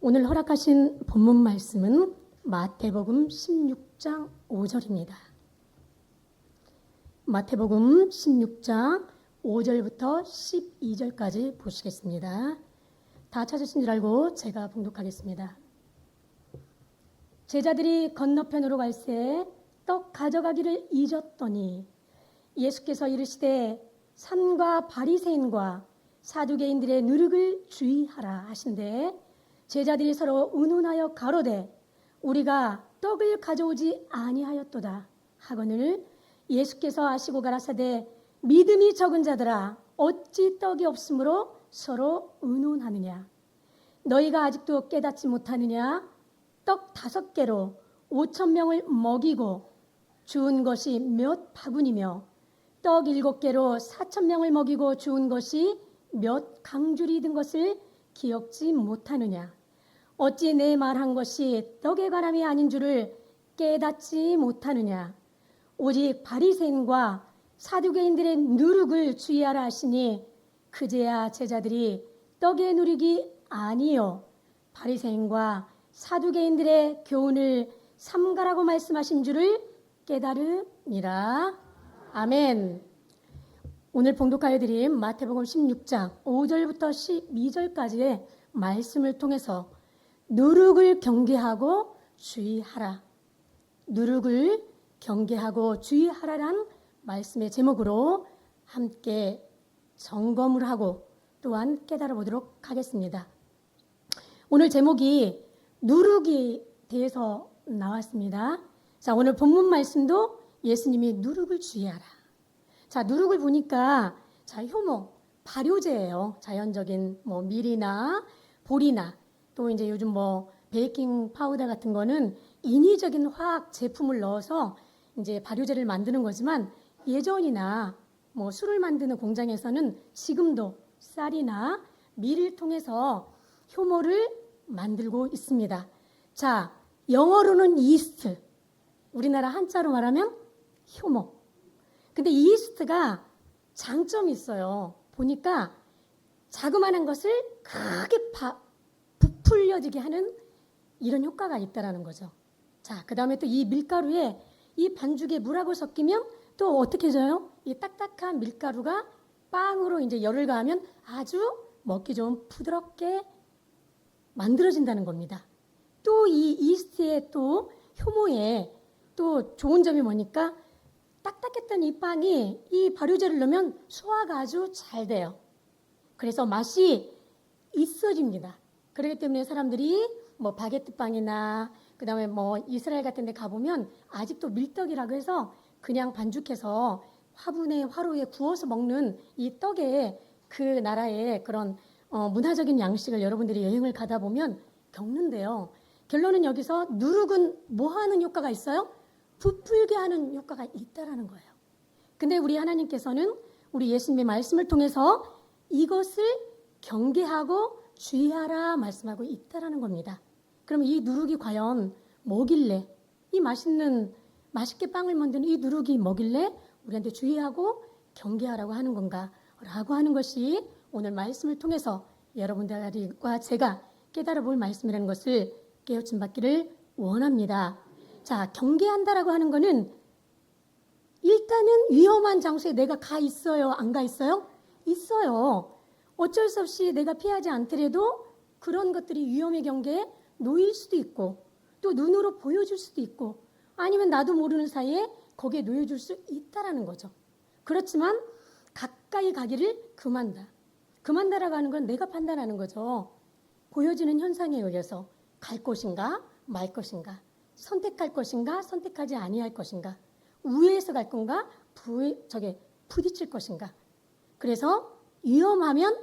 오늘 허락하신 본문 말씀은 마태복음 16장 5절입니다. 마태복음 16장 5절부터 12절까지 보시겠습니다. 다 찾으신 줄 알고 제가 봉독하겠습니다. 제자들이 건너편으로 갈새 떡 가져가기를 잊었더니 예수께서 이르시되 산과 바리새인과 사두개인들의 누룩을 주의하라 하신대 제자들이 서로 의논하여 가로되 우리가 떡을 가져오지 아니하였도다 하거늘 예수께서 아시고 가라사대 믿음이 적은 자들아 어찌 떡이 없으므로 서로 의논하느냐 너희가 아직도 깨닫지 못하느냐 떡 5개로 5,000명을 먹이고 주운 것이 몇 바구니며 떡 7개로 4,000명을 먹이고 주운 것이 몇 강줄이 든 것을 기억지 못하느냐 어찌 내 말한 것이 떡에 관함이 아닌 줄을 깨닫지 못하느냐 오직 바리새인과 사두개인들의 누룩을 주의하라 하시니 그제야 제자들이 떡의 누룩이 아니요 바리새인과 사두개인들의 교훈을 삼가라고 말씀하신 줄을 깨달음이라. 아멘. 오늘 봉독하여 드린 마태복음 16장 5절부터 12절까지의 말씀을 통해서 누룩을 경계하고 주의하라. 누룩을 경계하고 주의하라란 말씀의 제목으로 함께 점검을 하고 또한 깨달아 보도록 하겠습니다. 오늘 제목이 누룩에 대해서 나왔습니다. 자, 오늘 본문 말씀도 예수님이 누룩을 주의하라. 자, 누룩을 보니까 자, 효모, 발효제예요. 자연적인 밀이나 보리나 또 이제 요즘 베이킹 파우더 같은 거는 인위적인 화학 제품을 넣어서 이제 발효제를 만드는 거지만 예전이나 술을 만드는 공장에서는 지금도 쌀이나 밀을 통해서 효모를 만들고 있습니다. 자, 영어로는 이스트, 우리나라 한자로 말하면 효모. 근데 이스트가 장점이 있어요. 보니까 자그마한 것을 크게 부풀려지게 하는 이런 효과가 있다라는 거죠. 자, 그 다음에 또 이 밀가루에 이 반죽에 물하고 섞이면 또 어떻게 해져요? 이 딱딱한 밀가루가 빵으로 이제 열을 가하면 아주 먹기 좋은 부드럽게 만들어진다는 겁니다. 또 이 이스트의 또 효모에 또 좋은 점이 뭐니까 딱딱했던 이 빵이 이 발효제를 넣으면 소화가 아주 잘 돼요. 그래서 맛이 있어집니다. 그렇기 때문에 사람들이 바게트 빵이나 그다음에 이스라엘 같은 데 가보면 아직도 밀떡이라고 해서 그냥 반죽해서 화로에 구워서 먹는 이 떡에 그 나라의 그런 문화적인 양식을 여러분들이 여행을 가다 보면 겪는데요. 결론은 여기서 누룩은 뭐 하는 효과가 있어요? 부풀게 하는 효과가 있다라는 거예요. 근데 우리 하나님께서는 우리 예수님의 말씀을 통해서 이것을 경계하고 주의하라 말씀하고 있다라는 겁니다. 그럼 이 누룩이 과연 뭐길래 이 맛있게 빵을 만드는 이 누룩이 뭐길래 우리한테 주의하고 경계하라고 하는 건가 라고 하는 것이 오늘 말씀을 통해서 여러분들과 제가 깨달아 볼 말씀이라는 것을 깨우침 받기를 원합니다. 자, 경계한다라고 하는 거는 일단은 위험한 장소에 내가 가 있어요? 안 가 있어요? 있어요. 어쩔 수 없이 내가 피하지 않더라도 그런 것들이 위험의 경계에 놓일 수도 있고 또 눈으로 보여줄 수도 있고 아니면 나도 모르는 사이에 거기에 놓여줄 수 있다라는 거죠. 그렇지만 가까이 가기를 금한다라고 하는 건 내가 판단하는 거죠. 보여지는 현상에 의해서 갈 것인가 말 것인가 선택할 것인가 선택하지 아니할 것인가 우회해서 갈 건가 부딪힐 것인가. 그래서 위험하면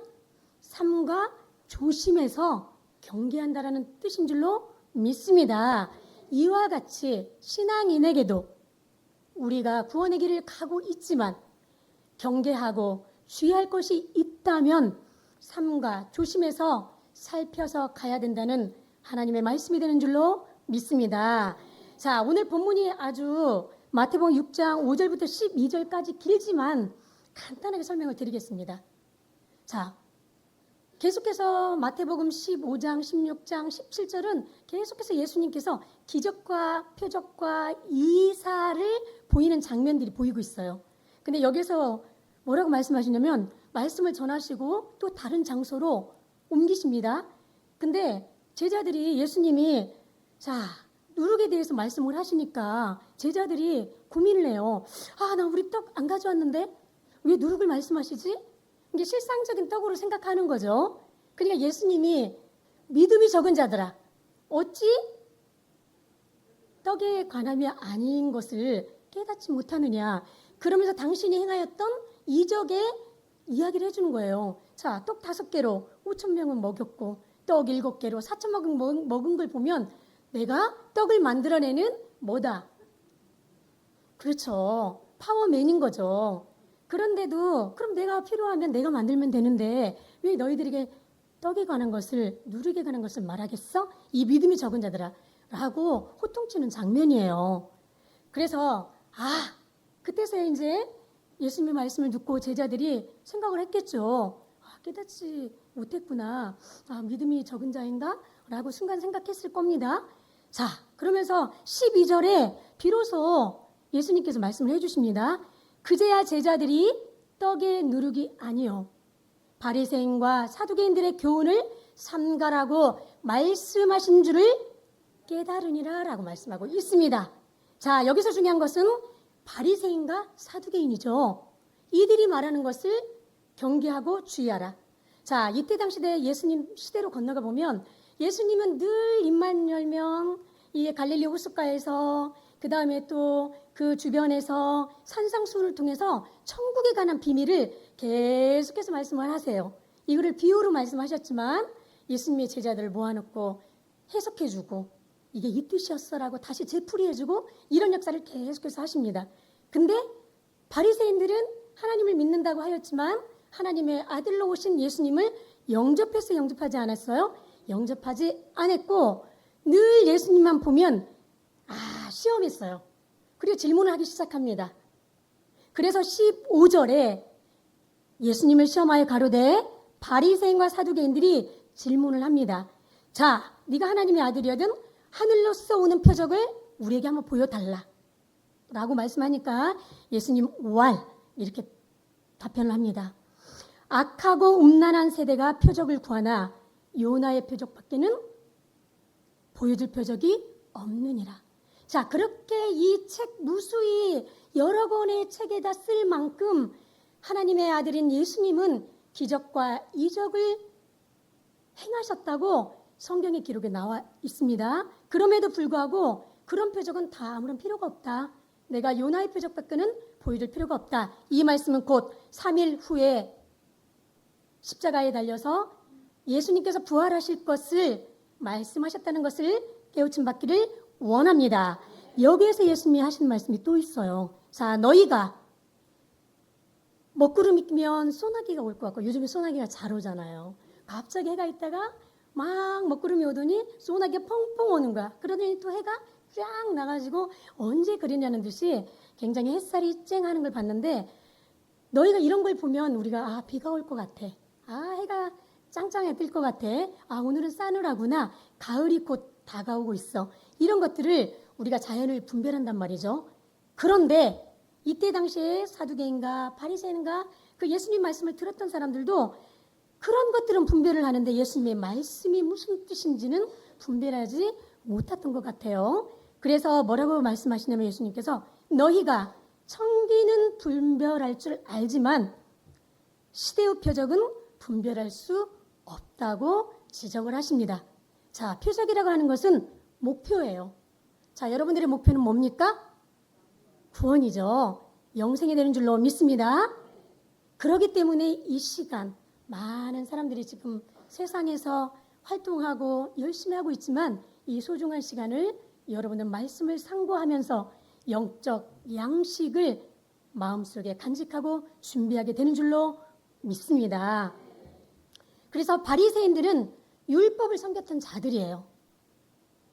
삼가 조심해서 경계한다라는 뜻인 줄로 믿습니다. 이와 같이 신앙인에게도 우리가 구원의 길을 가고 있지만 경계하고 주의할 것이 있다면 삼가 조심해서 살펴서 가야 된다는 하나님의 말씀이 되는 줄로 믿습니다. 자, 오늘 본문이 아주 마태복음 6장 5절부터 12절까지 길지만 간단하게 설명을 드리겠습니다. 자, 계속해서 마태복음 15장, 16장, 17절은 계속해서 예수님께서 기적과 표적과 이사를 보이는 장면들이 보이고 있어요. 근데 여기서 뭐라고 말씀하시냐면 말씀을 전하시고 또 다른 장소로 옮기십니다. 근데 제자들이 예수님이 자, 누룩에 대해서 말씀을 하시니까 제자들이 고민을 해요. 아, 나 우리 떡 안 가져왔는데 왜 누룩을 말씀하시지? 이게 실상적인 떡으로 생각하는 거죠. 그러니까 예수님이 믿음이 적은 자들아, 어찌 떡에 관함이 아닌 것을 깨닫지 못하느냐. 그러면서 당신이 행하였던 이적의 이야기를 해주는 거예요. 자, 떡 5개로 5,000명은 먹였고 떡 7개로 4,000명 먹은 걸 보면 내가 떡을 만들어내는 뭐다? 그렇죠. 파워맨인 거죠. 그런데도 그럼 내가 필요하면 내가 만들면 되는데 왜 너희들에게 떡에 관한 것을 누룩에 관한 것을 말하겠어? 이 믿음이 적은 자들아 라고 호통치는 장면이에요. 그래서 그때서야 이제 예수님의 말씀을 듣고 제자들이 생각을 했겠죠. 깨닫지 못했구나. 믿음이 적은 자인가? 라고 순간 생각했을 겁니다. 자, 그러면서 12절에 비로소 예수님께서 말씀을 해주십니다. 그제야 제자들이 떡의 누룩이 아니요 바리새인과 사두개인들의 교훈을 삼가라고 말씀하신 줄을 깨달으니라 라고 말씀하고 있습니다. 자, 여기서 중요한 것은 바리새인과 사두개인이죠. 이들이 말하는 것을 경계하고 주의하라. 자, 이때 당시대 예수님 시대로 건너가 보면 예수님은 늘 입만 열면 이 갈릴리 호숫가에서 그 다음에 또 그 주변에서 산상수훈을 통해서 천국에 관한 비밀을 계속해서 말씀을 하세요. 이거를 비유로 말씀하셨지만 예수님의 제자들을 모아놓고 해석해주고 이게 이 뜻이었어라고 다시 되풀이해주고 이런 역사를 계속해서 하십니다. 근데 바리새인들은 하나님을 믿는다고 하였지만 하나님의 아들로 오신 예수님을 영접해서 영접하지 않았어요. 영접하지 않았고 늘 예수님만 보면 시험했어요. 그리고 질문을 하기 시작합니다. 그래서 15절에 예수님을 시험하여 가로되 바리새인과 사두개인들이 질문을 합니다. 자, 네가 하나님의 아들이거든 하늘로서 오는 표적을 우리에게 한번 보여달라 라고 말씀하니까 예수님 왈 이렇게 답변을 합니다. 악하고 음란한 세대가 표적을 구하나 요나의 표적밖에는 보여줄 표적이 없느니라. 자, 그렇게 이 책 무수히 여러 권의 책에다 쓸 만큼 하나님의 아들인 예수님은 기적과 이적을 행하셨다고 성경의 기록에 나와 있습니다. 그럼에도 불구하고 그런 표적은 다 아무런 필요가 없다. 내가 요나의 표적밖에는 보여줄 필요가 없다. 이 말씀은 곧 3일 후에 십자가에 달려서 예수님께서 부활하실 것을 말씀하셨다는 것을 깨우침 받기를 원합니다. 여기에서 예수님이 하신 말씀이 또 있어요. 자, 너희가 먹구름이면 소나기가 올 것 같고 요즘에 소나기가 잘 오잖아요. 갑자기 해가 있다가 막 먹구름이 오더니 소나기가 펑펑 오는 거야. 그러더니 또 해가 쫙 나가지고 언제 그러냐는 듯이 굉장히 햇살이 쨍하는 걸 봤는데 너희가 이런 걸 보면 우리가 비가 올 것 같아. 해가 짱짱해 뜰 것 같아. 오늘은 싸늘하구나. 가을이 곧 다가오고 있어. 이런 것들을 우리가 자연을 분별한단 말이죠. 그런데 이때 당시에 사두개인가 바리새인가 그 예수님 말씀을 들었던 사람들도 그런 것들은 분별을 하는데 예수님의 말씀이 무슨 뜻인지는 분별하지 못했던 것 같아요. 그래서 뭐라고 말씀하시냐면 예수님께서 너희가 청기는 분별할 줄 알지만 시대의 표적은 분별할 수 없다고 지적을 하십니다. 자, 표적이라고 하는 것은 목표예요. 자, 여러분들의 목표는 뭡니까? 구원이죠. 영생이 되는 줄로 믿습니다. 그렇기 때문에 이 시간 많은 사람들이 지금 세상에서 활동하고 열심히 하고 있지만 이 소중한 시간을 여러분들 말씀을 상고하면서 영적 양식을 마음속에 간직하고 준비하게 되는 줄로 믿습니다. 그래서 바리새인들은 율법을 섬겼던 자들이에요.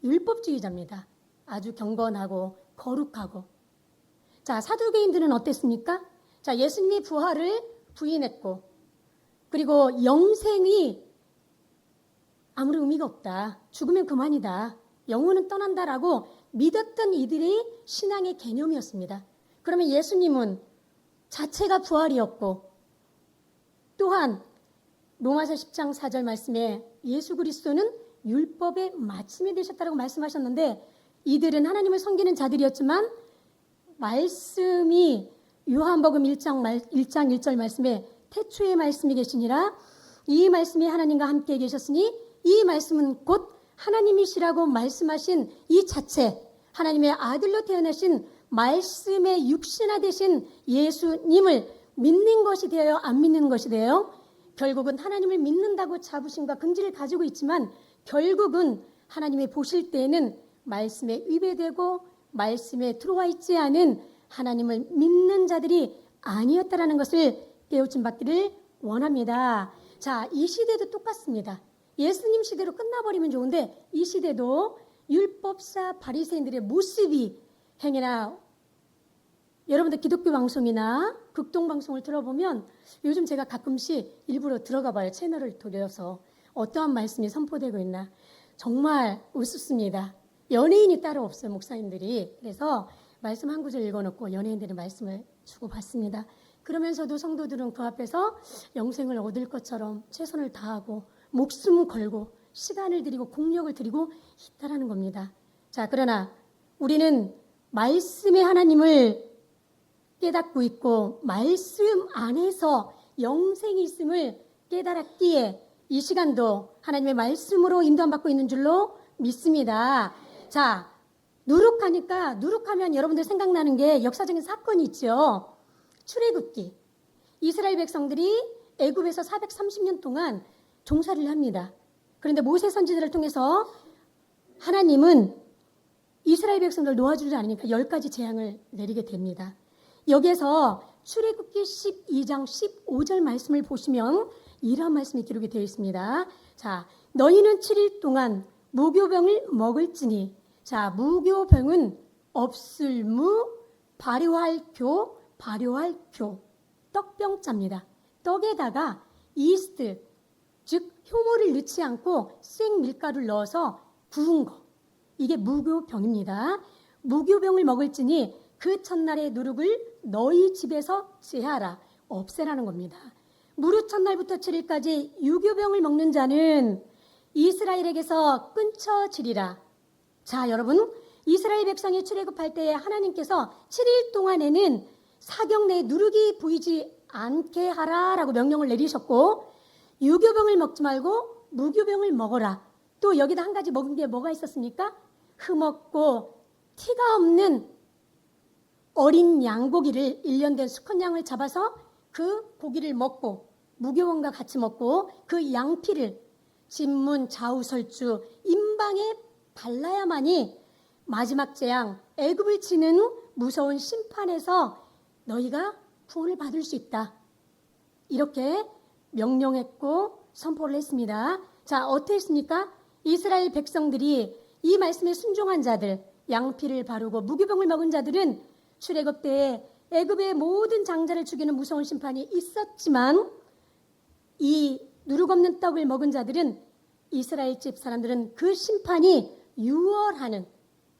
율법주의자입니다. 아주 경건하고 거룩하고. 자, 사두개인들은 어땠습니까? 자, 예수님이 부활을 부인했고 그리고 영생이 아무런 의미가 없다. 죽으면 그만이다. 영혼은 떠난다라고 믿었던 이들의 신앙의 개념이었습니다. 그러면 예수님은 자체가 부활이었고, 또한 로마서 10장 4절 말씀에 예수 그리스도는 율법의 마침이 되셨다고 말씀하셨는데, 이들은 하나님을 섬기는 자들이었지만 말씀이 요한복음 1장 1절 말씀에 태초의 말씀이 계시니라, 이 말씀이 하나님과 함께 계셨으니 이 말씀은 곧 하나님이시라고 말씀하신 이 자체, 하나님의 아들로 태어나신 말씀의 육신화 되신 예수님을 믿는 것이 되어요, 안 믿는 것이 되어요? 결국은 하나님을 믿는다고 자부심과 긍지를 가지고 있지만 결국은 하나님이 보실 때에는 말씀에 위배되고 말씀에 들어와 있지 않은 하나님을 믿는 자들이 아니었다라는 것을 깨우침 받기를 원합니다. 자, 이 시대도 똑같습니다. 예수님 시대로 끝나버리면 좋은데 이 시대도 율법사 바리새인들의 모습이 행해나, 여러분들 기독교 방송이나 극동 방송을 들어보면 요즘 제가 가끔씩 일부러 들어가 봐요. 채널을 돌려서 어떠한 말씀이 선포되고 있나. 정말 우습습니다. 연예인이 따로 없어요, 목사님들이. 그래서 말씀 한 구절 읽어놓고 연예인들의 말씀을 주고받습니다. 그러면서도 성도들은 그 앞에서 영생을 얻을 것처럼 최선을 다하고 목숨 걸고 시간을 들이고 공력을 들이고 있다라는 겁니다. 자, 그러나 우리는 말씀의 하나님을 깨닫고 있고 말씀 안에서 영생이 있음을 깨달았기에 이 시간도 하나님의 말씀으로 인도받고 있는 줄로 믿습니다. 자, 누룩하면 여러분들 생각나는 게 역사적인 사건이 있죠. 출애굽기. 이스라엘 백성들이 애굽에서 430년 동안 종살이를 합니다. 그런데 모세 선지자를 통해서 하나님은 이스라엘 백성들을 놓아주지 않으니까 10가지 재앙을 내리게 됩니다. 여기에서 출애굽기 12장 15절 말씀을 보시면 이런 말씀이 기록이 되어 있습니다. 자, 너희는 7일 동안 무교병을 먹을지니, 자, 무교병은 없을무, 발효할 교, 떡병자입니다. 떡에다가 이스트, 즉 효모를 넣지 않고 생밀가루를 넣어서 구운 거, 이게 무교병입니다. 무교병을 먹을지니 그 첫날의 누룩을 너희 집에서 제하라, 없애라는 겁니다. 무릇 첫날부터 7일까지 유교병을 먹는 자는 이스라엘에게서 끊쳐지리라. 자, 여러분, 이스라엘 백성이 출애굽할 때에 하나님께서 7일 동안에는 사경 내에 누룩이 보이지 않게 하라라고 명령을 내리셨고, 유교병을 먹지 말고 무교병을 먹어라. 또 여기다 한 가지 먹은 게 뭐가 있었습니까? 흠없고 티가 없는 어린 양고기를 1년 된 수컷 양을 잡아서 그 고기를 먹고 무교병과 같이 먹고 그 양피를 진문, 좌우설주, 임방에 발라야만이 마지막 재앙, 애굽을 치는 무서운 심판에서 너희가 구원을 받을 수 있다. 이렇게 명령했고 선포를 했습니다. 자, 어땠습니까? 이스라엘 백성들이 이 말씀에 순종한 자들, 양피를 바르고 무교병을 먹은 자들은 출애굽 때에 애굽의 모든 장자를 죽이는 무서운 심판이 있었지만, 이 누룩 없는 떡을 먹은 자들은, 이스라엘 집 사람들은 그 심판이 유월하는,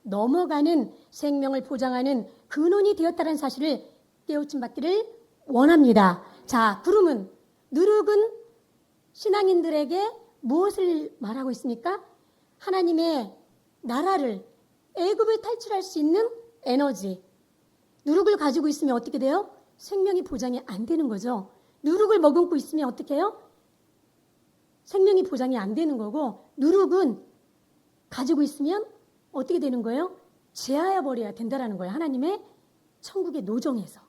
넘어가는 생명을 보장하는 근원이 되었다는 사실을 깨우침 받기를 원합니다. 자, 그러면 누룩은 신앙인들에게 무엇을 말하고 있습니까? 하나님의 나라를, 애굽을 탈출할 수 있는 에너지. 누룩을 가지고 있으면 어떻게 돼요? 생명이 보장이 안 되는 거죠. 누룩을 머금고 있으면 어떻게 해요? 생명이 보장이 안 되는 거고, 누룩은 가지고 있으면 어떻게 되는 거예요? 제하여 버려야 된다라는 거예요. 하나님의 천국의 노정에서.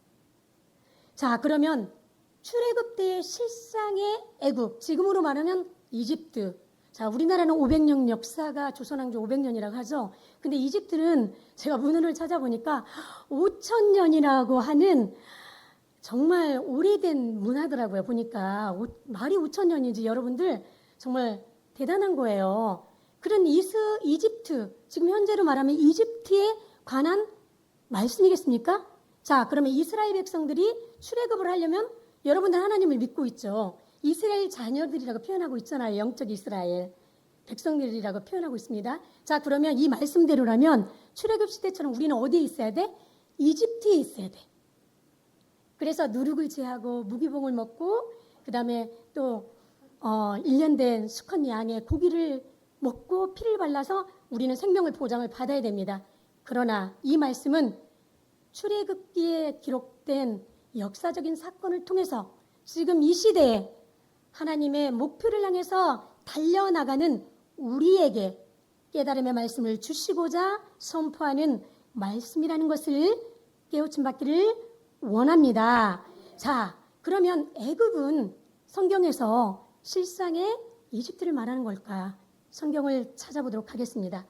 자, 그러면 출애굽 때의 실상의 애굽, 지금으로 말하면 이집트. 자, 우리나라는 500년 역사가 조선왕조 500년이라고 하죠. 근데 이집트는 제가 문헌을 찾아보니까 5,000년이라고 하는 정말 오래된 문화더라고요. 보니까 말이 5,000년이지 여러분들 정말 대단한 거예요. 그런 이집트, 지금 현재로 말하면 이집트에 관한 말씀이겠습니까? 자, 그러면 이스라엘 백성들이 출애굽을 하려면 여러분들 하나님을 믿고 있죠. 이스라엘 자녀들이라고 표현하고 있잖아요. 영적 이스라엘. 백성들이라고 표현하고 있습니다. 자, 그러면 이 말씀대로라면 출애굽 시대처럼 우리는 어디에 있어야 돼? 이집트에 있어야 돼. 그래서 누룩을 제하고 무기봉을 먹고 그 다음에 또 1년 된 수컷 양의 고기를 먹고 피를 발라서 우리는 생명을 보장을 받아야 됩니다. 그러나 이 말씀은 출애굽기에 기록된 역사적인 사건을 통해서 지금 이 시대에 하나님의 목표를 향해서 달려나가는 우리에게 깨달음의 말씀을 주시고자 선포하는 말씀이라는 것을 깨우침 받기를 원합니다. 자, 그러면 애굽은 성경에서 실상의 이집트를 말하는 걸까? 성경을 찾아보도록 하겠습니다.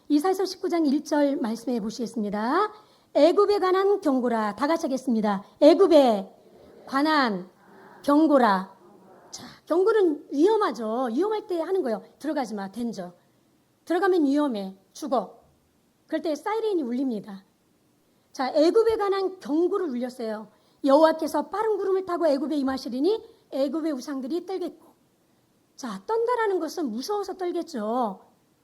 이사야서 19장 1절 말씀해 보시겠습니다. 애굽에 관한 경고라. 다 같이 하겠습니다. 애굽에 관한 경고라. 자, 경고는 위험하죠. 위험할 때 하는 거예요. 들어가지 마, 덴저. 들어가면 위험해, 죽어. 그럴 때 사이렌이 울립니다. 자, 애굽에 관한 경고를 울렸어요. 여호와께서 빠른 구름을 타고 애굽에 임하시리니 애굽의 우상들이 떨겠고. 자, 떤다라는 것은 무서워서 떨겠죠.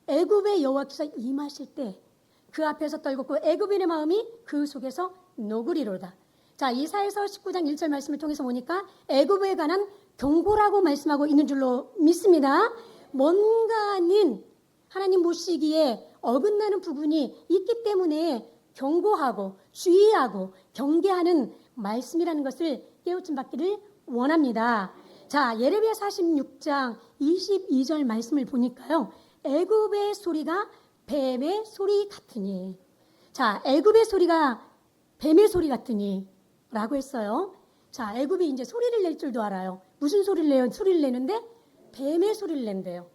애굽의 여호와께서 임하실 때 그 앞에서 떨궜고 애굽인의 마음이 그 속에서 녹으리로다. 자, 이사야서 19장 1절 말씀을 통해서 보니까 애굽에 관한 경고라고 말씀하고 있는 줄로 믿습니다. 뭔가는 하나님 보시기에 어긋나는 부분이 있기 때문에 경고하고 주의하고 경계하는 말씀이라는 것을 깨우침 받기를 원합니다. 자, 예레미야 46장 22절 말씀을 보니까요. 애굽의 소리가 뱀의 소리 같으니. 자, 애굽의 소리가 뱀의 소리 같으니 라고 했어요. 자, 애굽이 이제 소리를 낼 줄도 알아요. 무슨 소리를 내요? 소리를 내는데 뱀의 소리를 낸대요.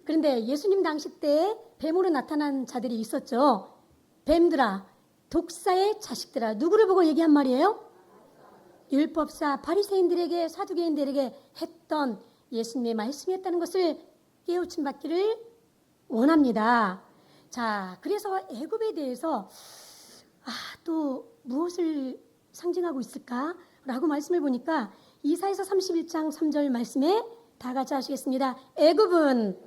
그런데 예수님 당시 때 뱀으로 나타난 자들이 있었죠. 뱀들아, 독사의 자식들아. 누구를 보고 얘기한 말이에요? 율법사 바리새인들에게 사두개인들에게 했던 예수님의 말씀이었다는 것을 깨우침 받기를 원합니다. 자, 그래서 애굽에 대해서 또 무엇을 상징하고 있을까라고 말씀을 보니까 이사야서 31장 3절 말씀에 다 같이 하시겠습니다. 애굽은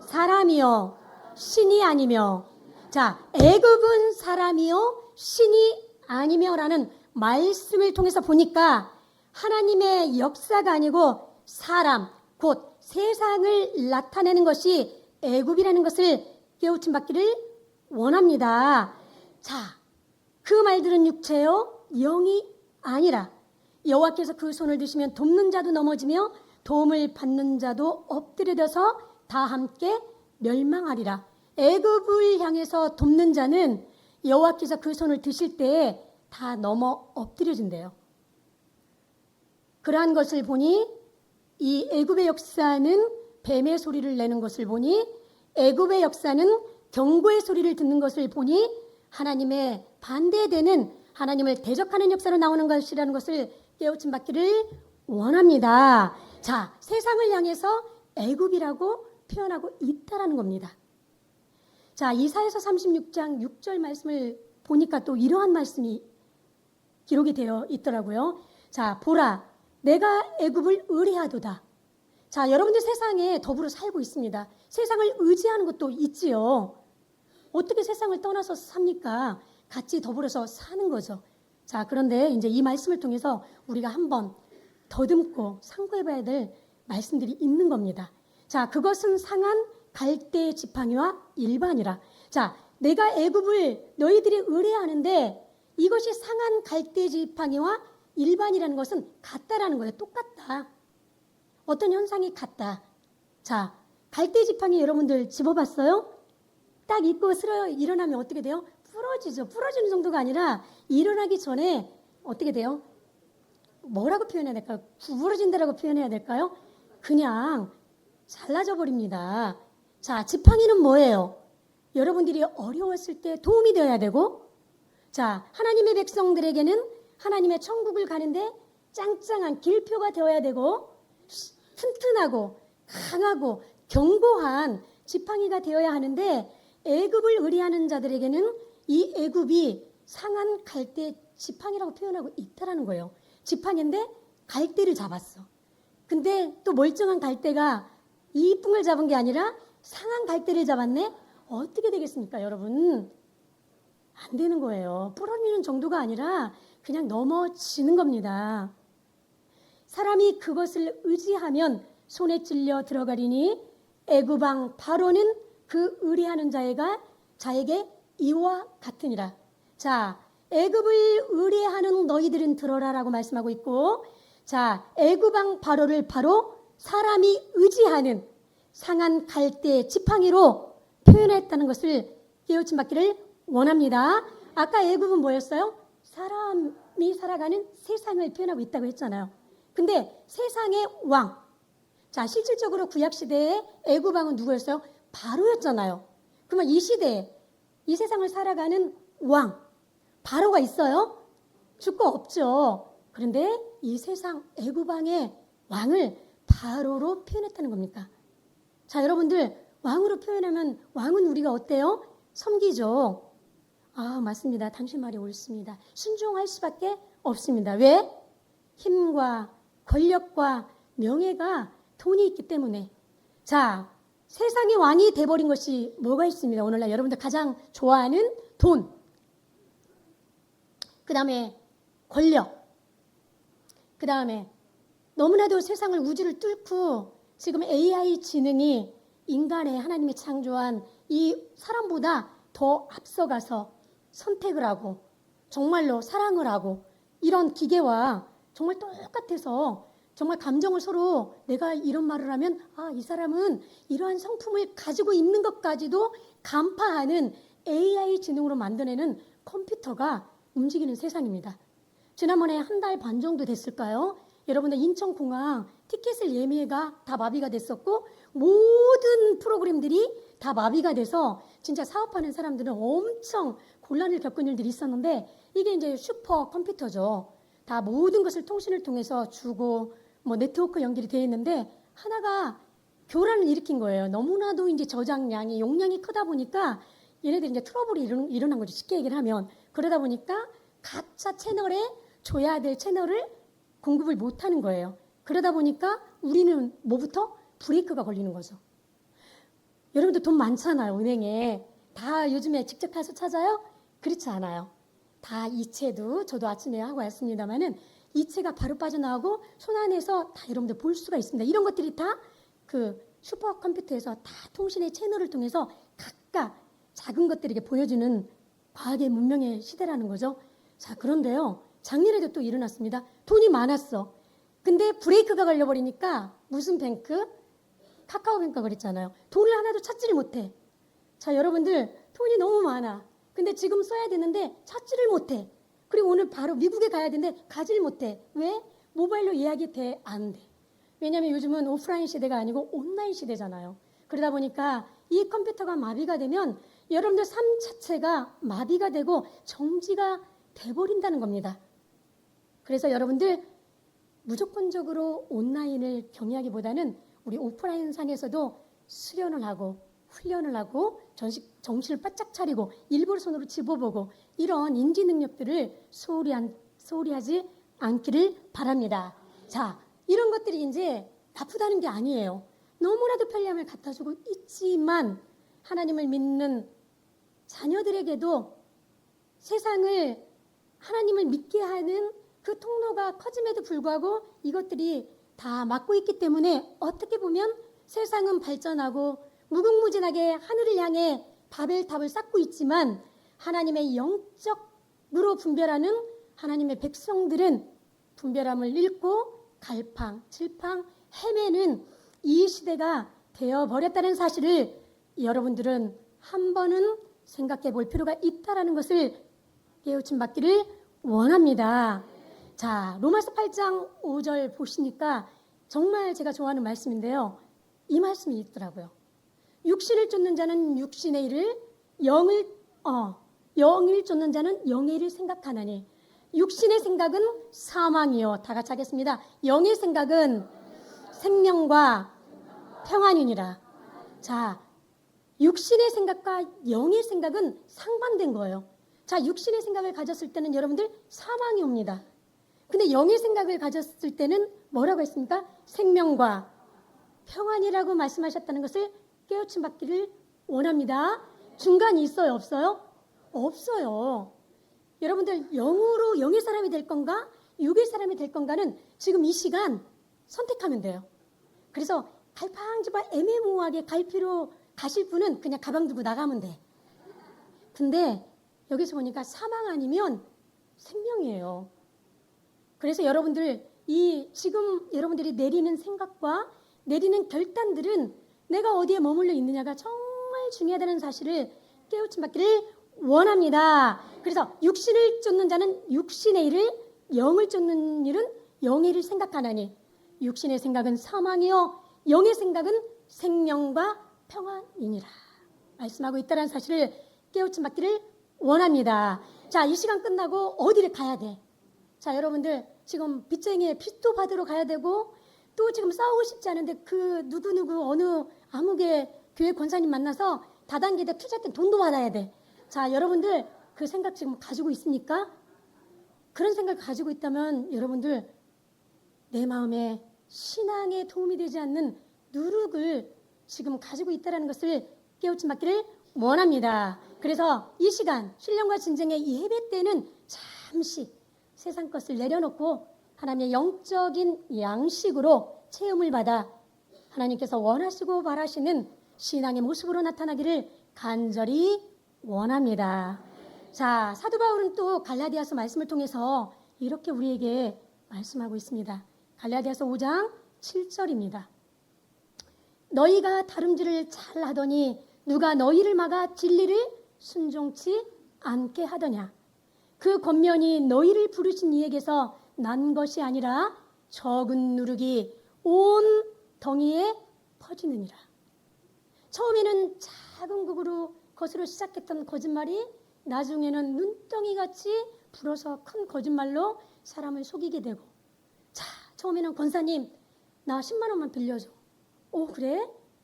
사람이요 신이 아니며. 자, 애굽은 사람이요 신이 아니며라는 말씀을 통해서 보니까 하나님의 역사가 아니고 사람, 곧 세상을 나타내는 것이 애굽이라는 것을 깨우침 받기를 원합니다. 자, 그 말들은 육체요 영이 아니라 여호와께서 그 손을 드시면 돕는 자도 넘어지며 도움을 받는 자도 엎드려져서 다 함께 멸망하리라. 애굽을 향해서 돕는 자는 여호와께서 그 손을 드실 때에 다 넘어 엎드려진대요. 그러한 것을 보니 이 애굽의 역사는 뱀의 소리를 내는 것을 보니 애굽의 역사는 경고의 소리를 듣는 것을 보니 하나님의 반대되는 하나님을 대적하는 역사로 나오는 것이라는 것을 깨우침 받기를 원합니다. 자, 세상을 향해서 애굽이라고 표현하고 있다라는 겁니다. 자, 이사야서 36장 6절 말씀을 보니까 또 이러한 말씀이 기록이 되어 있더라고요. 자, 보라, 내가 애굽을 의뢰하도다. 자, 여러분들 세상에 더불어 살고 있습니다. 세상을 의지하는 것도 있지요. 어떻게 세상을 떠나서 삽니까? 같이 더불어서 사는 거죠. 자, 그런데 이제 이 말씀을 통해서 우리가 한번 더듬고 상고해봐야 될 말씀들이 있는 겁니다. 자, 그것은 상한 갈대의 지팡이와 일반이라. 자, 내가 애굽을 너희들이 의뢰하는데 이것이 상한 갈대의 지팡이와 일반이라는 것은 같다라는 거예요. 똑같다. 어떤 현상이 같다. 자, 갈대 지팡이 여러분들 집어봤어요? 딱 입고 일어나면 어떻게 돼요? 부러지죠. 부러지는 정도가 아니라 일어나기 전에 어떻게 돼요? 뭐라고 표현해야 될까요? 구부러진다라고 표현해야 될까요? 그냥 잘라져 버립니다. 자, 지팡이는 뭐예요? 여러분들이 어려웠을 때 도움이 되어야 되고, 자, 하나님의 백성들에게는 하나님의 천국을 가는데 짱짱한 길표가 되어야 되고, 튼튼하고 강하고 견고한 지팡이가 되어야 하는데, 애굽을 의뢰하는 자들에게는 이 애굽이 상한 갈대 지팡이라고 표현하고 있다라는 거예요. 지팡이인데 갈대를 잡았어. 근데 또 멀쩡한 갈대가 이 뿡을 잡은 게 아니라 상한 갈대를 잡았네? 어떻게 되겠습니까, 여러분? 안 되는 거예요. 부러지는 정도가 아니라 그냥 넘어지는 겁니다. 사람이 그것을 의지하면 손에 찔려 들어가리니 애굽 왕 바로는 그 의뢰하는 자에게 이와 같으니라. 자, 애굽을 의뢰하는 너희들은 들어라라고 말씀하고 있고, 자, 애굽 왕 바로를 바로 사람이 의지하는 상한 갈대 지팡이로 표현했다는 것을 깨우침 받기를 원합니다. 아까 애굽은 뭐였어요? 사람이 살아가는 세상을 표현하고 있다고 했잖아요. 근데 세상의 왕. 자, 실질적으로 구약시대에 애굽 왕은 누구였어요? 바로였잖아요. 그러면 이 시대에 이 세상을 살아가는 왕, 바로가 있어요? 죽고 없죠. 그런데 이 세상 애굽 왕의 왕을 바로로 표현했다는 겁니까? 자, 여러분들 왕으로 표현하면 왕은 우리가 어때요? 섬기죠. 아, 맞습니다. 당신 말이 옳습니다. 순종할 수밖에 없습니다. 왜? 힘과 권력과 명예가 돈이 있기 때문에. 자, 세상의 왕이 돼버린 것이 뭐가 있습니다. 오늘날 여러분들 가장 좋아하는 돈, 그 다음에 권력, 그 다음에 너무나도 세상을 우주를 뚫고 지금 AI 지능이 인간의 하나님이 창조한 이 사람보다 더 앞서가서 선택을 하고 정말로 사랑을 하고 이런 기계와 정말 똑같아서 정말 감정을 서로 내가 이런 말을 하면 아, 이 사람은 이러한 성품을 가지고 있는 것까지도 간파하는 AI 지능으로 만들어내는 컴퓨터가 움직이는 세상입니다. 지난번에 한 달 반 정도 됐을까요? 여러분들 인천공항 티켓을 예매가 다 마비가 됐었고 모든 프로그램들이 다 마비가 돼서 진짜 사업하는 사람들은 엄청 곤란을 겪은 일들이 있었는데 이게 이제 슈퍼 컴퓨터죠. 다 모든 것을 통신을 통해서 주고 뭐 네트워크 연결이 되어 있는데 하나가 교란을 일으킨 거예요. 너무나도 이제 저장량이 용량이 크다 보니까 얘네들이 이제 트러블이 일어난 거죠. 쉽게 얘기를 하면. 그러다 보니까 각자 채널에 줘야 될 채널을 공급을 못하는 거예요. 그러다 보니까 우리는 뭐부터? 브레이크가 걸리는 거죠. 여러분들 돈 많잖아요. 은행에. 다 요즘에 직접 가서 찾아요? 그렇지 않아요. 다 이체도 저도 아침에 하고 왔습니다마는 이체가 바로 빠져나오고 손 안에서 다 여러분들 볼 수가 있습니다. 이런 것들이 다 그 슈퍼컴퓨터에서 다 통신의 채널을 통해서 각각 작은 것들에게 보여주는 과학의 문명의 시대라는 거죠. 자, 그런데요. 작년에도 또 일어났습니다. 돈이 많았어. 근데 브레이크가 걸려버리니까 무슨 뱅크? 카카오뱅크가 그랬잖아요. 돈을 하나도 찾지를 못해. 자, 여러분들 돈이 너무 많아. 근데 지금 써야 되는데 찾지를 못해. 그리고 오늘 바로 미국에 가야 되는데 가지를 못해. 왜? 모바일로 예약이 안 돼. 왜냐하면 요즘은 오프라인 시대가 아니고 온라인 시대잖아요. 그러다 보니까 이 컴퓨터가 마비가 되면 여러분들 삶 자체가 마비가 되고 정지가 돼버린다는 겁니다. 그래서 여러분들 무조건적으로 온라인을 경유하기보다는 우리 오프라인 상에서도 수련을 하고 훈련을 하고 정신을 바짝 차리고 일부러 손으로 집어보고 이런 인지 능력들을 소홀히 하지 않기를 바랍니다. 자, 이런 것들이 이제 나쁘다는 게 아니에요. 너무나도 편리함을 갖다주고 있지만 하나님을 믿는 자녀들에게도 세상을 하나님을 믿게 하는 그 통로가 커짐에도 불구하고 이것들이 다 막고 있기 때문에 어떻게 보면 세상은 발전하고 무궁무진하게 하늘을 향해 바벨탑을 쌓고 있지만 하나님의 영적으로 분별하는 하나님의 백성들은 분별함을 잃고 갈팡질팡 헤매는 이 시대가 되어버렸다는 사실을 여러분들은 한 번은 생각해 볼 필요가 있다는 것을 깨우침 받기를 원합니다. 자, 로마서 8장 5절 보시니까 정말 제가 좋아하는 말씀인데요. 이 말씀이 있더라고요. 육신을 쫓는 자는 육신의 일을 영을 쫓는 자는 영의 일을 생각하나니 육신의 생각은 사망이요. 다 같이 하겠습니다. 영의 생각은 생명과 평안이니라. 자, 육신의 생각과 영의 생각은 상반된 거예요. 자, 육신의 생각을 가졌을 때는 여러분들 사망이 옵니다. 근데 영의 생각을 가졌을 때는 뭐라고 했습니까? 생명과 평안이라고 말씀하셨다는 것을 깨우침 받기를 원합니다. 중간이 있어요, 없어요? 없어요. 여러분들 영으로 영의 사람이 될 건가 육의 사람이 될 건가는 지금 이 시간 선택하면 돼요. 그래서 갈팡질팡 애매모호하게 갈 필요 가실 분은 그냥 가방 들고 나가면 돼. 근데 여기서 보니까 사망 아니면 생명이에요. 그래서 여러분들 지금 여러분들이 내리는 생각과 내리는 결단들은 내가 어디에 머물러 있느냐가 정말 중요하다는 사실을 깨우침 받기를 원합니다. 그래서 육신을 쫓는 자는 육신의 일을, 영을 쫓는 일은 영의 일을 생각하나니 육신의 생각은 사망이요 영의 생각은 생명과 평안이니라 말씀하고 있다는 사실을 깨우침 받기를 원합니다. 자, 이 시간 끝나고 어디를 가야 돼? 자, 여러분들 지금 빚쟁이의 빚도 받으러 가야 되고 또 지금 싸우고 싶지 않은데 그 누구누구 어느 아무개 교회 권사님 만나서 다단계에 투자했던 돈도 받아야 돼. 자, 여러분들 그 생각 지금 가지고 있습니까? 그런 생각을 가지고 있다면 여러분들 내 마음에 신앙에 도움이 되지 않는 누룩을 지금 가지고 있다는 것을 깨우침 받기를 원합니다. 그래서 이 시간 신령과 진정의 이 예배 때는 잠시 세상 것을 내려놓고 하나님의 영적인 양식으로 체험을 받아 하나님께서 원하시고 바라시는 신앙의 모습으로 나타나기를 간절히 원합니다. 자, 사도 바울은 또 갈라디아서 말씀을 통해서 이렇게 우리에게 말씀하고 있습니다. 갈라디아서 5장 7절입니다. 너희가 다름질을 잘 하더니 누가 너희를 막아 진리를 순종치 않게 하더냐. 그 권면이 너희를 부르신 이에게서 난 것이 아니라 적은 누룩이 온 덩이에 퍼지느니라. 처음에는 작은 극으로 것으로 시작했던 거짓말이 나중에는 눈덩이같이 불어서 큰 거짓말로 사람을 속이게 되고, 자, 처음에는 권사님 나 10만 원만 빌려줘. 오, 그래?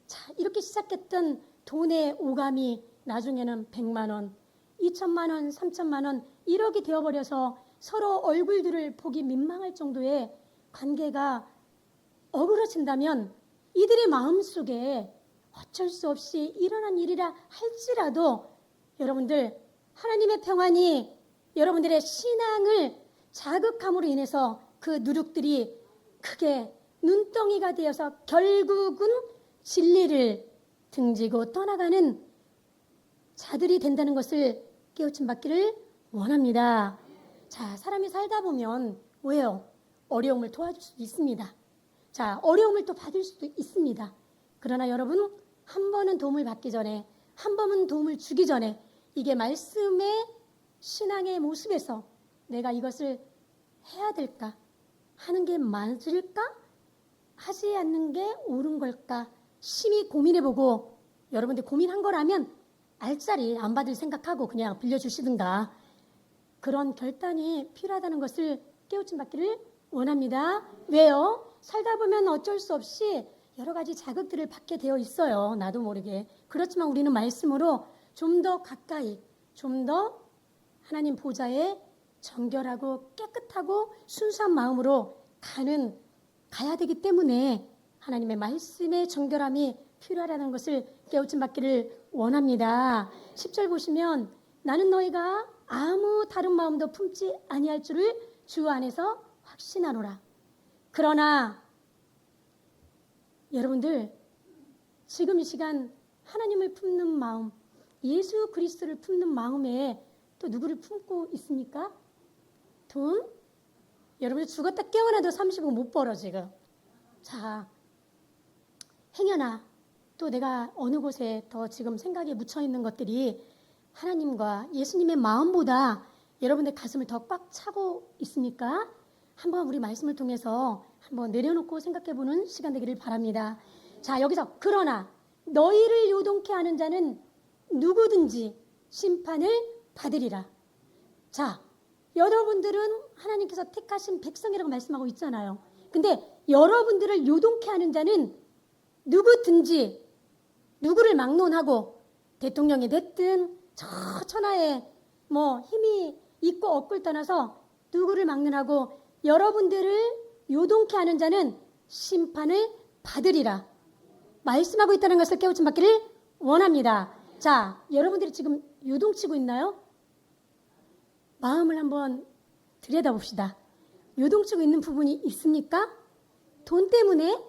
자, 이렇게 시작했던 돈의 오감이 나중에는 100만 원, 2천만 원, 3천만 원 1억이 되어버려서 서로 얼굴들을 보기 민망할 정도의 관계가 어그러진다면 이들의 마음속에 어쩔 수 없이 일어난 일이라 할지라도 여러분들 하나님의 평안이 여러분들의 신앙을 자극함으로 인해서 그 누룩들이 크게 눈덩이가 되어서 결국은 진리를 등지고 떠나가는 자들이 된다는 것을 깨우침 받기를 원합니다. 자, 사람이 살다 보면 왜요? 어려움을 도와줄 수도 있습니다. 자, 어려움을 또 받을 수도 있습니다. 그러나 여러분, 한 번은 도움을 받기 전에, 한 번은 도움을 주기 전에 이게 말씀의 신앙의 모습에서 내가 이것을 해야 될까? 하는 게 맞을까? 하지 않는 게 옳은 걸까? 심히 고민해보고 여러분들 고민한 거라면 알짜리 안 받을 생각하고 그냥 빌려주시든가 그런 결단이 필요하다는 것을 깨우침 받기를 원합니다. 왜요? 살다 보면 어쩔 수 없이 여러 가지 자극들을 받게 되어 있어요. 나도 모르게. 그렇지만 우리는 말씀으로 좀 더 가까이, 좀 더 하나님 보좌에 정결하고 깨끗하고 순수한 마음으로 가야 되기 때문에 하나님의 말씀의 정결함이 필요하다는 것을 깨우침 받기를 원합니다. 10절 보시면 나는 너희가 아무 다른 마음도 품지 아니할 줄을 주 안에서 확신하노라. 그러나 여러분들 지금 이 시간 하나님을 품는 마음, 예수 그리스도를 품는 마음에 또 누구를 품고 있습니까? 돈? 여러분들 죽었다 깨어나도 30억 못 벌어 지금. 자, 행여나 또 내가 어느 곳에 더 지금 생각에 묻혀있는 것들이 하나님과 예수님의 마음보다 여러분의 가슴을 더 꽉 차고 있습니까? 한번 우리 말씀을 통해서 한번 내려놓고 생각해보는 시간 되기를 바랍니다. 자, 여기서 그러나 너희를 요동케 하는 자는 누구든지 심판을 받으리라. 자, 여러분들은 하나님께서 택하신 백성이라고 말씀하고 있잖아요. 근데 여러분들을 요동케 하는 자는 누구든지 누구를 막론하고 대통령이 됐든 저 천하에 뭐 힘이 있고 없고를 떠나서 누구를 막론하고 여러분들을 요동케 하는 자는 심판을 받으리라. 말씀하고 있다는 것을 깨우침 받기를 원합니다. 자, 여러분들이 지금 요동치고 있나요? 마음을 한번 들여다봅시다. 요동치고 있는 부분이 있습니까? 돈 때문에?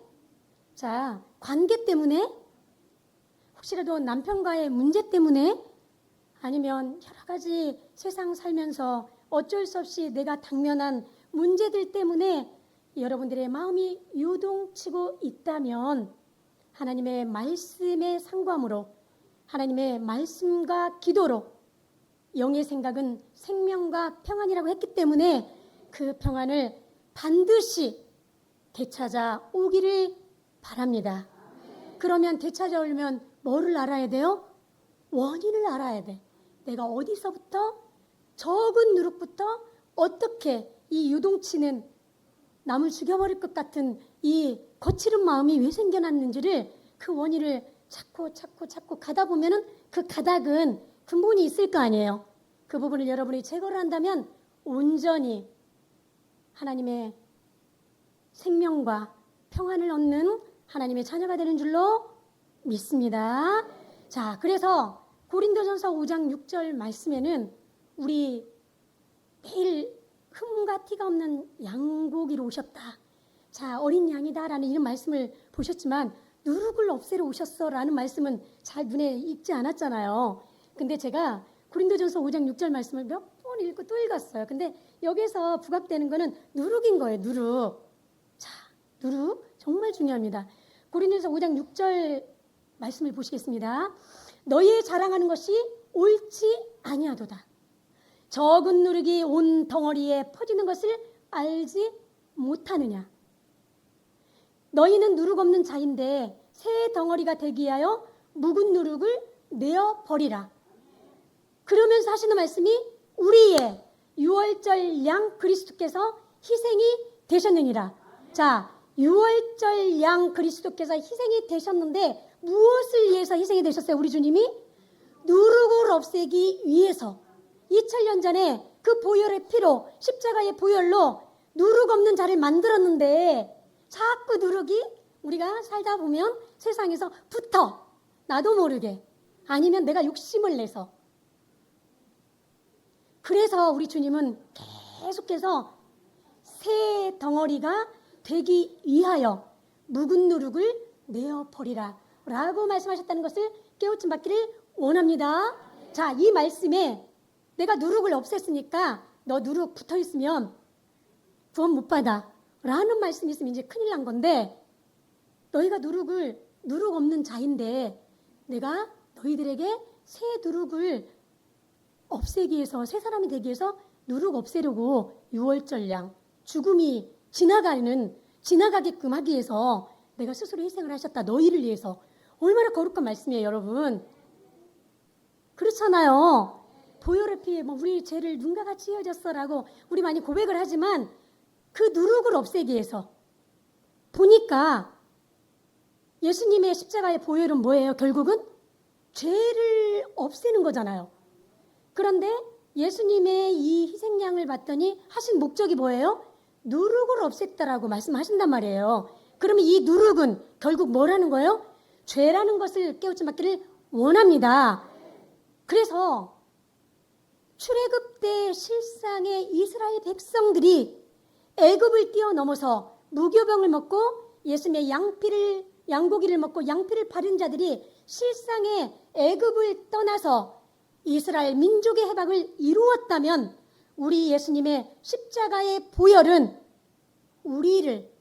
자, 관계 때문에? 혹시라도 남편과의 문제 때문에? 아니면 여러 가지 세상 살면서 어쩔 수 없이 내가 당면한 문제들 때문에 여러분들의 마음이 요동치고 있다면 하나님의 말씀의 상고함으로 하나님의 말씀과 기도로 영의 생각은 생명과 평안이라고 했기 때문에 그 평안을 반드시 되찾아 오기를 바랍니다. 그러면 되찾아오려면 뭐를 알아야 돼요? 원인을 알아야 돼. 내가 어디서부터 적은 누룩부터 어떻게 이 요동치는 남을 죽여버릴 것 같은 이 거칠은 마음이 왜 생겨났는지를 그 원인을 찾고 가다 보면은 그 가닥은 근본이 있을 거 아니에요. 그 부분을 여러분이 제거를 한다면 온전히 하나님의 생명과 평안을 얻는 하나님의 자녀가 되는 줄로 믿습니다. 자, 그래서 고린도전서 5장 6절 말씀에는 우리 매일 흠과 티가 없는 양고기로 오셨다. 자, 어린 양이다라는 이런 말씀을 보셨지만 누룩을 없애러 오셨어라는 말씀은 잘 눈에 익지 않았잖아요. 근데 제가 고린도전서 5장 6절 말씀을 몇 번 읽고 또 읽었어요. 근데 여기서 부각되는 거는 누룩인 거예요. 누룩. 자, 누룩 정말 중요합니다. 고린도전서 5장 6절 말씀을 보시겠습니다. 너희의 자랑하는 것이 옳지 아니하도다. 적은 누룩이 온 덩어리에 퍼지는 것을 알지 못하느냐. 너희는 누룩 없는 자인데 새 덩어리가 되기 위하여 묵은 누룩을 내어 버리라. 그러면서 하시는 말씀이 우리의 유월절 양 그리스도께서 희생이 되셨느니라. 자, 유월절 양 그리스도께서 희생이 되셨는데 무엇을 위해서 희생이 되셨어요? 우리 주님이 누룩을 없애기 위해서 2000년 전에 그 보혈의 피로 십자가의 보혈로 누룩 없는 자를 만들었는데 자꾸 누룩이 우리가 살다 보면 세상에서 붙어. 나도 모르게. 아니면 내가 욕심을 내서. 그래서 우리 주님은 계속해서 새 덩어리가 되기 위하여 묵은 누룩을 내어버리라 라고 말씀하셨다는 것을 깨우침 받기를 원합니다. 자, 이 말씀에 내가 누룩을 없앴으니까 너 누룩 붙어있으면 구원 못 받아 라는 말씀이 있으면 이제 큰일 난 건데 너희가 누룩 없는 자인데 내가 너희들에게 새 누룩을 없애기 위해서 새 사람이 되기 위해서 누룩 없애려고 유월절 양 죽음이 지나가게끔 하기 위해서 내가 스스로 희생을 하셨다. 너희를 위해서. 얼마나 거룩한 말씀이에요, 여러분. 그렇잖아요. 보혈의 피에 우리 죄를 눈과 같이 헤어졌어라고 우리 많이 고백을 하지만 그 누룩을 없애기 위해서 보니까 예수님의 십자가의 보혈은 뭐예요? 결국은 죄를 없애는 거잖아요. 그런데 예수님의 이 희생양을 봤더니 하신 목적이 뭐예요? 누룩을 없앴다라고 말씀하신단 말이에요. 그러면 이 누룩은 결국 뭐라는 거예요? 죄라는 것을 깨우침 받기를 원합니다. 그래서 출애굽 때 실상의 이스라엘 백성들이 애굽을 뛰어넘어서 무교병을 먹고 예수님의 양고기를 먹고 양피를 바른 자들이 실상의 애굽을 떠나서 이스라엘 민족의 해방을 이루었다면 우리 예수님의 십자가의 보혈은 우리를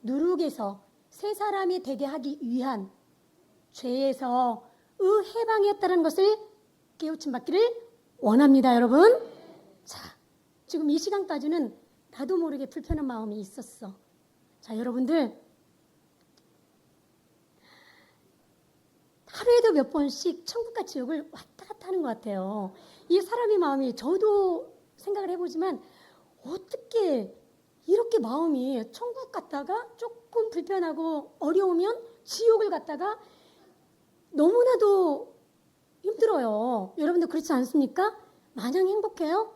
누룩에서 새 사람이 되게 하기 위한 죄에서 해방이었다는 것을 깨우침 받기를 원합니다, 여러분. 자, 지금 이 시간까지는 나도 모르게 불편한 마음이 있었어. 자, 여러분들 하루에도 몇 번씩 천국과 지옥을 왔다 갔다 하는 것 같아요. 이 사람의 마음이 저도 생각을 해보지만 어떻게 이렇게 마음이 천국 갔다가 조금 불편하고 어려우면 지옥을 갔다가 너무나도 힘들어요. 여러분들 그렇지 않습니까? 마냥 행복해요?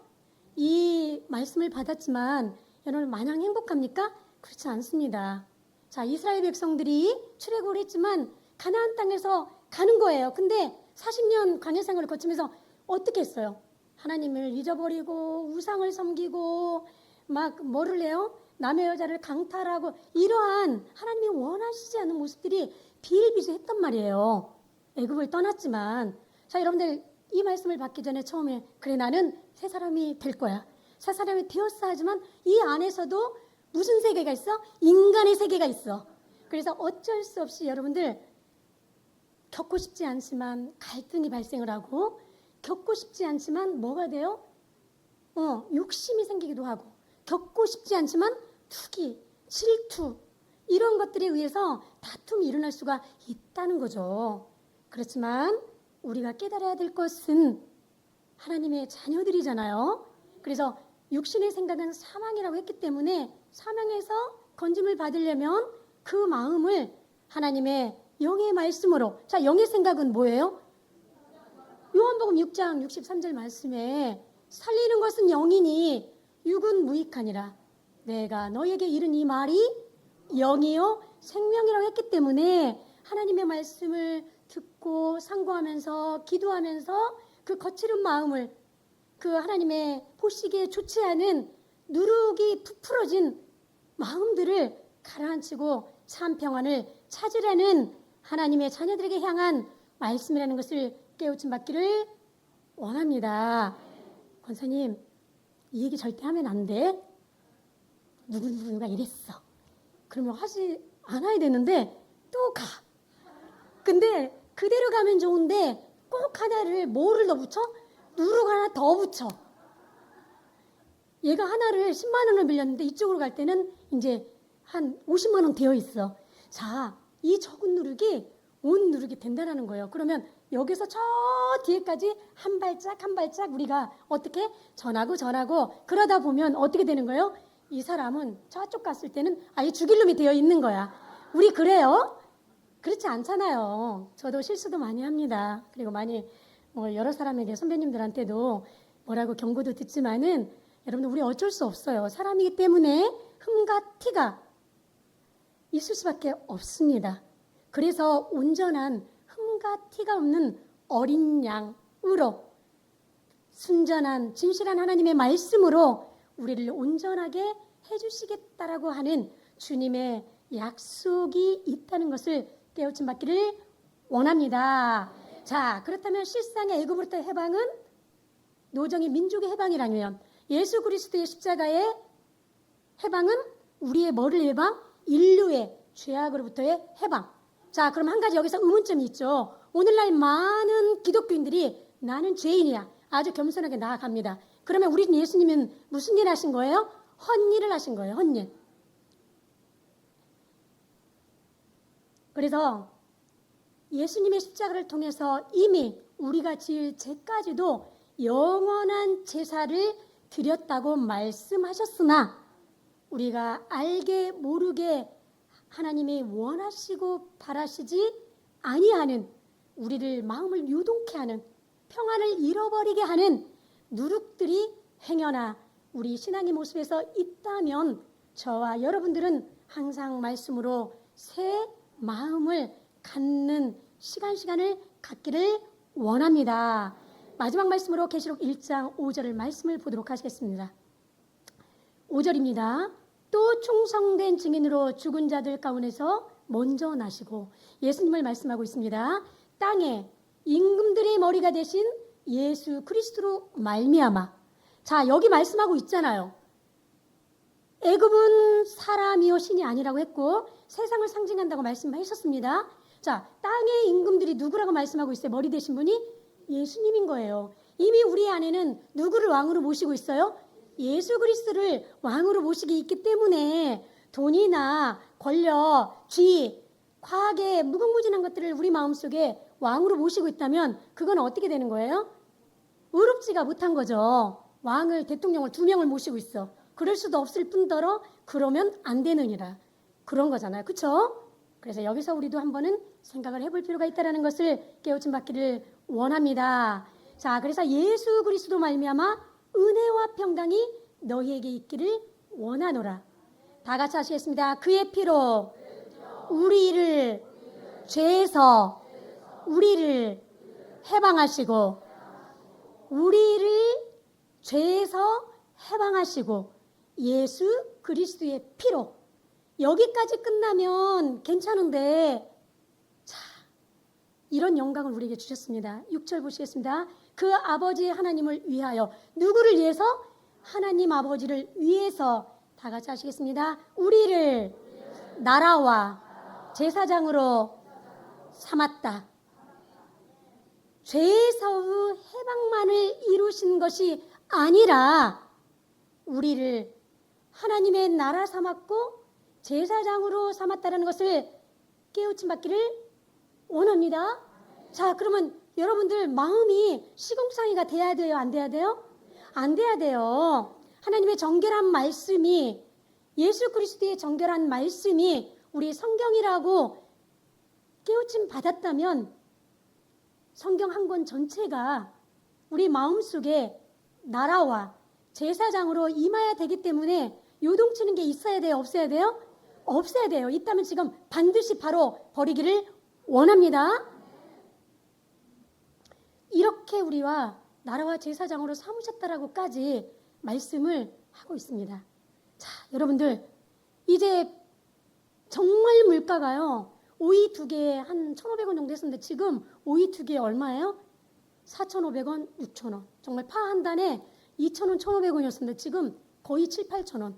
이 말씀을 받았지만 여러분 마냥 행복합니까? 그렇지 않습니다. 자, 이스라엘 백성들이 출애굽을 했지만 가나안 땅에서 가는 거예요. 근데 40년 광야 생활을 거치면서 어떻게 했어요? 하나님을 잊어버리고 우상을 섬기고 막 뭐를 해요? 남의 여자를 강탈하고 이러한 하나님이 원하시지 않는 모습들이 비일비재했단 말이에요. 애굽을 떠났지만, 자, 여러분들 이 말씀을 받기 전에 처음에 그래 나는 새 사람이 될 거야, 새 사람이 되었어 하지만 이 안에서도 무슨 세계가 있어? 인간의 세계가 있어. 그래서 어쩔 수 없이 여러분들 겪고 싶지 않지만 갈등이 발생을 하고, 겪고 싶지 않지만 뭐가 돼요? 욕심이 생기기도 하고, 겪고 싶지 않지만 투기, 질투 이런 것들에 의해서 다툼이 일어날 수가 있다는 거죠. 그렇지만 우리가 깨달아야 될 것은 하나님의 자녀들이잖아요. 그래서 육신의 생각은 사망이라고 했기 때문에 사망에서 건짐을 받으려면 그 마음을 하나님의 영의 말씀으로, 자, 영의 생각은 뭐예요? 요한복음 6장 63절 말씀에 살리는 것은 영이니 육은 무익하니라. 내가 너에게 이른 이 말이 영이요 생명이라고 했기 때문에 하나님의 말씀을 듣고 상고하면서 기도하면서 그 거칠은 마음을, 그 하나님의 보시기에 좋지 않은 누룩이 부풀어진 마음들을 가라앉히고 참 평안을 찾으라는 하나님의 자녀들에게 향한 말씀이라는 것을 깨우침 받기를 원합니다. 권사님, 이 얘기 절대 하면 안 돼. 누군가 이랬어. 그러면 하지 않아야 되는데 또 가. 근데 그대로 가면 좋은데 꼭 하나를 뭐를 더 붙여? 누룩 하나 더 붙여. 얘가 하나를 10만 원을 빌렸는데 이쪽으로 갈 때는 이제 한 50만 원 되어 있어. 자, 이 적은 누룩이 온 누룩이 된다는 거예요. 그러면 여기서 저 뒤에까지 한 발짝 한 발짝 우리가 어떻게 전하고 그러다 보면 어떻게 되는 거예요? 이 사람은 저쪽 갔을 때는 아예 죽일 놈이 되어 있는 거야. 우리 그래요? 그렇지 않잖아요. 저도 실수도 많이 합니다. 그리고 많이 여러 사람에게, 선배님들한테도 뭐라고 경고도 듣지만은 여러분들 우리 어쩔 수 없어요. 사람이기 때문에 흠과 티가 있을 수밖에 없습니다. 그래서 온전한 흠과 티가 없는 어린 양으로 순전한 진실한 하나님의 말씀으로 우리를 온전하게 해주시겠다라고 하는 주님의 약속이 있다는 것을 깨우침 받기를 원합니다. 자, 그렇다면 실상의 애굽으로부터 해방은, 노정의 민족의 해방이라면 예수 그리스도의 십자가의 해방은 우리의 뭐를 해방? 인류의 죄악으로부터의 해방. 자, 그럼 한 가지 여기서 의문점이 있죠. 오늘날 많은 기독교인들이 나는 죄인이야, 아주 겸손하게 나아갑니다. 그러면 우리 예수님은 무슨 일 하신 거예요? 헛일을 하신 거예요. 헛일. 그래서 예수님의 십자가를 통해서 이미 우리가 지을 죄까지도 영원한 제사를 드렸다고 말씀하셨으나 우리가 알게 모르게 하나님이 원하시고 바라시지 아니하는, 우리를 마음을 요동케 하는, 평안을 잃어버리게 하는 누룩들이 행여나 우리 신앙의 모습에서 있다면 저와 여러분들은 항상 말씀으로 새 마음을 갖는 시간을 갖기를 원합니다. 마지막 말씀으로 계시록 1장 5절을 말씀을 보도록 하겠습니다. 5절입니다. 또 충성된 증인으로 죽은 자들 가운데서 먼저 나시고, 예수님을 말씀하고 있습니다. 땅에 임금들의 머리가 되신 예수 그리스도로 말미암아. 자, 여기 말씀하고 있잖아요. 애굽은 사람이요 신이 아니라고 했고 세상을 상징한다고 말씀하셨습니다. 자, 땅의 임금들이 누구라고 말씀하고 있어요? 머리 되신 분이 예수님인 거예요. 이미 우리 안에는 누구를 왕으로 모시고 있어요? 예수 그리스도를 왕으로 모시기 있기 때문에 돈이나 권력, 지위, 과학의 무궁무진한 것들을 우리 마음속에 왕으로 모시고 있다면 그건 어떻게 되는 거예요? 의롭지가 못한 거죠. 왕을, 대통령을 2명을 모시고 있어. 그럴 수도 없을 뿐더러 그러면 안 되느니라. 그런 거잖아요. 그렇죠? 그래서 여기서 우리도 한번은 생각을 해볼 필요가 있다는 것을 깨우침 받기를 원합니다. 자, 그래서 예수 그리스도 말미암아 은혜와 평강이 너희에게 있기를 원하노라. 다 같이 하시겠습니다. 그의 피로 우리를 죄에서 우리를 해방하시고 우리를 죄에서 해방하시고 예수 그리스도의 피로 여기까지 끝나면 괜찮은데 자 이런 영광을 우리에게 주셨습니다. 6절 보시겠습니다. 그 아버지 하나님을 위하여 누구를 위해서? 하나님 아버지를 위해서 다 같이 하시겠습니다. 우리를 나라와 제사장으로 삼았다. 죄에서의 해방만을 이루신 것이 아니라 우리를 하나님의 나라 삼았고 제사장으로 삼았다는 것을 깨우침 받기를 원합니다. 자, 그러면 여러분들 마음이 시공창이가 돼야 돼요? 안 돼야 돼요? 안 돼야 돼요. 하나님의 정결한 말씀이 예수 그리스도의 정결한 말씀이 우리 성경이라고 깨우침 받았다면 성경 한 권 전체가 우리 마음속에 나라와 제사장으로 임해야 되기 때문에 요동치는 게 있어야 돼요? 없어야 돼요? 없어야 돼요. 있다면 지금 반드시 바로 버리기를 원합니다. 이렇게 우리와 나라와 제사장으로 삼으셨다라고까지 말씀을 하고 있습니다. 자, 여러분들 이제 정말 물가가요. 오이 2개에 한 1,500원 정도 했었는데 지금 오이 2개에 얼마예요? 4,500원, 6,000원. 정말 파 한 단에 2,000원, 1,500원이었는데 지금 거의 7, 8,000원.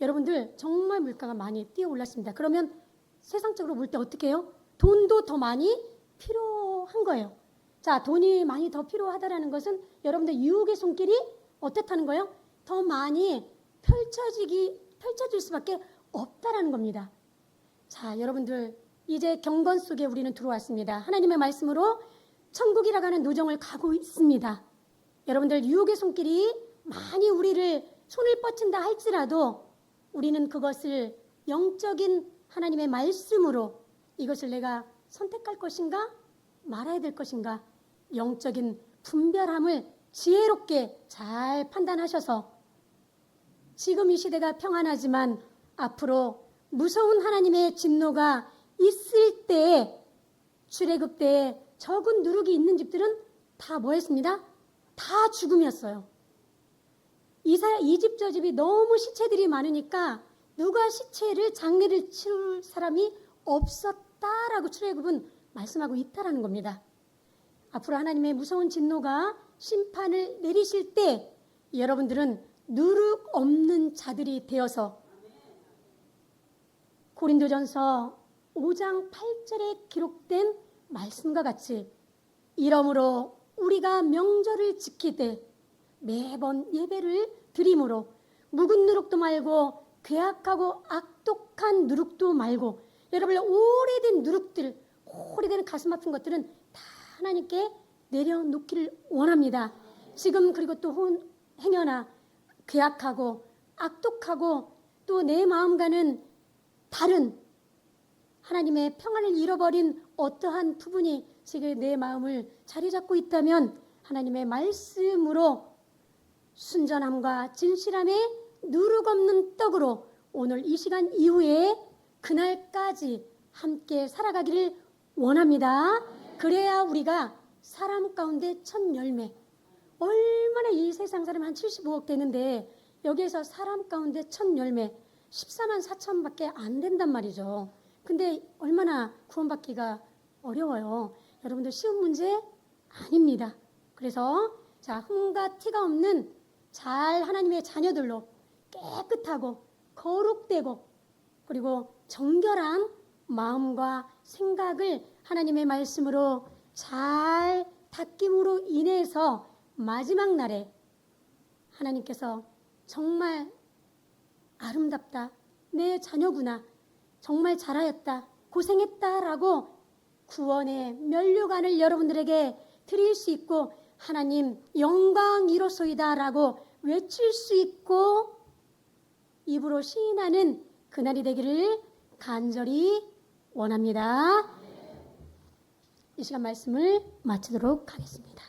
여러분들 정말 물가가 많이 뛰어 올랐습니다. 그러면 세상적으로 볼 때 어떻게 해요? 돈도 더 많이 필요한 거예요. 자, 돈이 많이 더 필요하다라는 것은 여러분들 유혹의 손길이 어떻다는 거예요? 더 많이 펼쳐질 수밖에 없다라는 겁니다. 자, 여러분들 이제 경건 속에 우리는 들어왔습니다. 하나님의 말씀으로 천국이라고 하는 노정을 가고 있습니다. 여러분들 유혹의 손길이 많이 우리를 손을 뻗친다 할지라도 우리는 그것을 영적인 하나님의 말씀으로 이것을 내가 선택할 것인가 말아야 될 것인가 영적인 분별함을 지혜롭게 잘 판단하셔서 지금 이 시대가 평안하지만 앞으로 무서운 하나님의 진노가 있을 때 출애굽 때에 적은 누룩이 있는 집들은 다 뭐 했습니다? 다 죽음이었어요. 이 집 저 집이 너무 시체들이 많으니까 누가 시체를 장례를 치를 사람이 없었다라고 출애굽은 말씀하고 있다라는 겁니다. 앞으로 하나님의 무서운 진노가 심판을 내리실 때 여러분들은 누룩 없는 자들이 되어서 고린도전서 5장 8절에 기록된 말씀과 같이 이러므로 우리가 명절을 지키되 매번 예배를 드림으로 묵은 누룩도 말고 괴악하고 악독한 누룩도 말고 여러분 오래된 누룩들 오래된 가슴 아픈 것들은 다 하나님께 내려놓기를 원합니다. 지금 그리고 또 행여나 괴악하고 악독하고 또 내 마음과는 다른 하나님의 평안을 잃어버린 어떠한 부분이 지금 내 마음을 자리 잡고 있다면 하나님의 말씀으로 순전함과 진실함에 누룩 없는 떡으로 오늘 이 시간 이후에 그날까지 함께 살아가기를 원합니다. 그래야 우리가 사람 가운데 첫 열매 얼마나 이 세상 사람이 한 75억 되는데 여기에서 사람 가운데 첫 열매 14만 4천밖에 안 된단 말이죠. 근데 얼마나 구원받기가 어려워요. 여러분들 쉬운 문제 아닙니다. 그래서 자, 흠과 티가 없는 잘 하나님의 자녀들로 깨끗하고 거룩되고 그리고 정결한 마음과 생각을 하나님의 말씀으로 잘 닦임으로 인해서 마지막 날에 하나님께서 정말 아름답다, 내 자녀구나, 정말 잘하였다, 고생했다라고 구원의 면류관을 여러분들에게 드릴 수 있고 하나님 영광이로소이다라고 외칠 수 있고 입으로 시인하는 그날이 되기를 간절히 원합니다. 이 시간 말씀을 마치도록 하겠습니다.